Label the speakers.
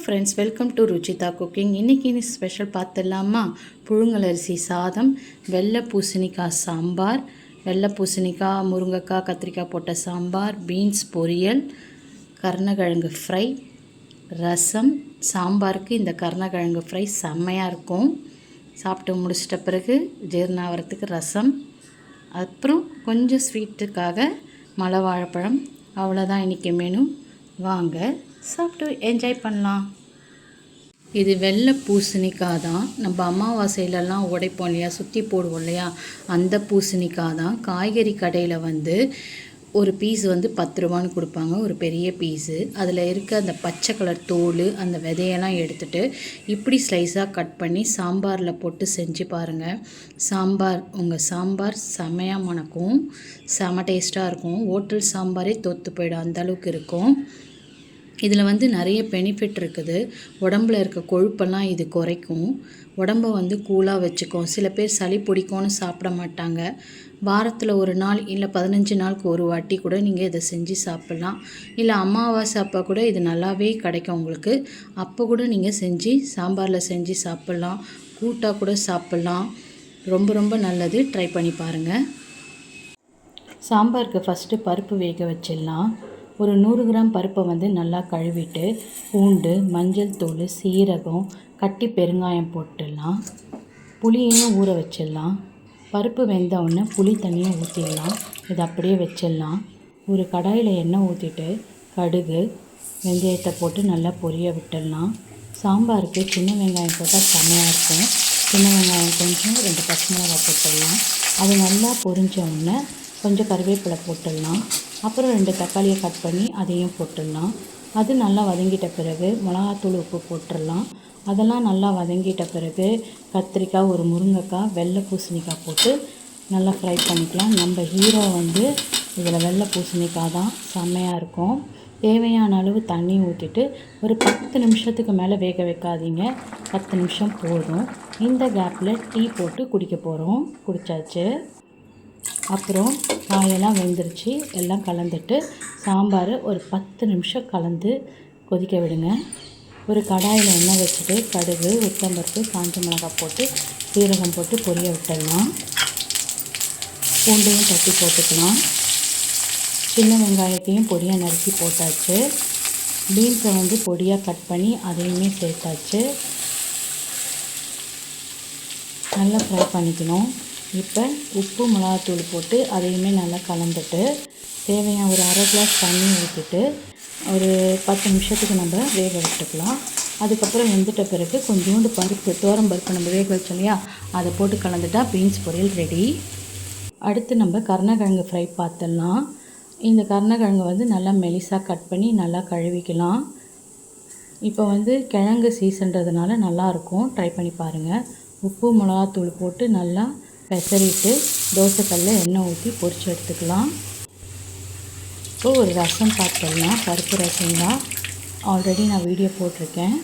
Speaker 1: Friends, welcome to Ruchitha cooking. இன்றைக்கி special பார்த்துடலாமா? புழுங்கலரிசி சாதம், வெள்ளை பூசணிக்காய் சாம்பார், வெள்ளை பூசணிக்காய், முருங்கைக்காய், கத்திரிக்காய் போட்ட சாம்பார், பீன்ஸ் பொரியல், கருணக்கிழங்கு ஃப்ரை, ரசம். சாம்பாருக்கு இந்த கருணக்கிழங்கு ஃப்ரை செம்மையாக இருக்கும். சாப்பிட்டு முடிச்சிட்ட பிறகு ஜீரணம் ஆகிறதுக்கு ரசம், அப்புறம் கொஞ்சம் ஸ்வீட்டுக்காக மலை வாழைப்பழம். அவ்வளோதான் இன்றைக்கி மெனு. வாங்க சாப்பிட்டு என்ஜாய் பண்ணலாம். இது வெள்ளை பூசணிக்காய் தான். நம்ம அமாவாசையிலலாம் உடைப்போம் இல்லையா, சுற்றி போடுவோம் இல்லையா, அந்த பூசணிக்காய் தான். காய்கறி கடையில் ஒரு பீஸ் 10 ரூபான்னு கொடுப்பாங்க, ஒரு பெரிய பீஸு. அதில் இருக்க அந்த பச்சை கலர் தோல், அந்த விதையெல்லாம் எடுத்துகிட்டு இப்படி ஸ்லைஸாக கட் பண்ணி சாம்பாரில் போட்டு செஞ்சு பாருங்கள். உங்கள் சாம்பார் செமையாக மணக்கும், செம டேஸ்ட்டாக இருக்கும். ஹோட்டல் சாம்பாரே தோற்று போயிடும், அந்தளவுக்கு இருக்கும். இதில் நிறைய பெனிஃபிட் இருக்குது. உடம்புல இருக்க கொழுப்பெல்லாம் இது குறைக்கும், உடம்பை கூலாக வச்சுக்கும். சில பேர் சளி பிடிக்கும்னு சாப்பிட மாட்டாங்க. வாரத்தில் ஒரு நாள் இல்லை 15 நாளுக்கு ஒரு வாட்டி கூட நீங்கள் இதை செஞ்சு சாப்பிட்லாம். இல்லை அமாவாசை அப்போ கூட இது நல்லாவே கிடைக்கும் உங்களுக்கு. அப்போ கூட நீங்கள் செஞ்சு சாம்பாரில் செஞ்சு சாப்பிட்லாம், கூட்டாக கூட சாப்பிட்லாம். ரொம்ப ரொம்ப நல்லது. ட்ரை பண்ணி பாருங்கள். சாம்பாருக்கு ஃபஸ்ட்டு பருப்பு வேக வச்சிடலாம். ஒரு 100 கிராம் பருப்பை நல்லா கழுவிட்டு பூண்டு, மஞ்சள் தூள், சீரகம், கட்டி பெருங்காயம் போட்டுடலாம். புளியையும் ஊற வச்சிடலாம். பருப்பு வெந்த உடனே புளி தண்ணியை ஊற்றிடலாம். இதை அப்படியே வச்சிடலாம். ஒரு கடாயில் எண்ணெய் ஊற்றிட்டு கடுகு, வெந்தயத்தை போட்டு நல்லா பொரிய விட்டுடலாம். சாம்பாருக்கு சின்ன வெங்காயம் போட்டால் செம்மையாக இருக்கும். சின்ன வெங்காயம் கொஞ்சம் 2 பச்சை மிளகாய் போட்டுடலாம். அது நல்லா பொரிஞ்ச உடனே கொஞ்சம் கருவேப்பிலை போட்டுடலாம். அப்புறம் 2 தக்காளியை கட் பண்ணி அதையும் போட்டுடலாம். அது நல்லா வதங்கிட்ட பிறகு மிளகாத்தூள், உப்பு போட்டுடலாம். அதெல்லாம் நல்லா வதங்கிட்ட பிறகு கத்திரிக்காய், ஒரு முருங்கைக்காய், வெள்ளை பூசணிக்காய் போட்டு நல்லா ஃப்ரை பண்ணிக்கலாம். நம்ம ஹீரோ இதில் வெள்ளை பூசணிக்காய் தான், செம்மையாக இருக்கும். தேவையான அளவு தண்ணி ஊற்றிட்டு ஒரு 10 நிமிஷத்துக்கு மேலே வேக வைக்காதீங்க, 10 நிமிஷம் போதும். இந்த கேப்பில் டீ போட்டு குடிக்க போகிறோம். குடித்தாச்சு. அப்புறம் காயெல்லாம் வெந்துருச்சு, எல்லாம் கலந்துட்டு சாம்பார் ஒரு 10 நிமிஷம் கலந்து கொதிக்க விடுங்க. ஒரு கடாயில் எண்ணெய் வச்சுட்டு கடுகு, உளுத்தம்பருப்பு, காஞ்ச மிளகாய் போட்டு சீரகம் போட்டு பொரிய விட்டுடலாம். பூண்டையும் தட்டி போட்டுக்கலாம். சின்ன வெங்காயத்தையும் பொடியாக நறுக்கி போட்டாச்சு. பீன்ஸை பொடியாக கட் பண்ணி அதையுமே சேர்த்தாச்சு. நல்லா ஃப்ரை பண்ணிக்கணும். இப்போ உப்பு, மிளகாத்தூள் போட்டு அதையுமே நல்லா கலந்துட்டு தேவையான ஒரு 1/2 கிளாஸ் தண்ணி ஊற்றிட்டு ஒரு 10 நிமிஷத்துக்கு நம்ம வேக விட்டுக்கலாம். அதுக்கப்புறம் வெந்துட்ட பிறகு கொஞ்சோண்டு பருப்பு, பருப்பு நம்ம வேக வச்சோம் இல்லையா, அதை போட்டு கலந்துட்டா பீன்ஸ் பொரியல் ரெடி. அடுத்து நம்ம கருணக்கிழங்கு ஃப்ரை பார்த்துடலாம். இந்த கருணக்கிழங்கு நல்லா மெலிசாக கட் பண்ணி நல்லா கழுவிக்கலாம். இப்போ கிழங்கு சீசன்றதுனால நல்லாயிருக்கும், ட்ரை பண்ணி பாருங்கள். உப்பு, மிளகாத்தூள் போட்டு நல்லா பெசரிட்டு தோசைக்கல்லில் எண்ணெய் ஊற்றி பொரித்து எடுத்துக்கலாம். இப்போது ஒரு ரசம் பார்த்துடலாம். பருப்பு ரசம் தான், ஆல்ரெடி நான் வீடியோ போட்டிருக்கேன்.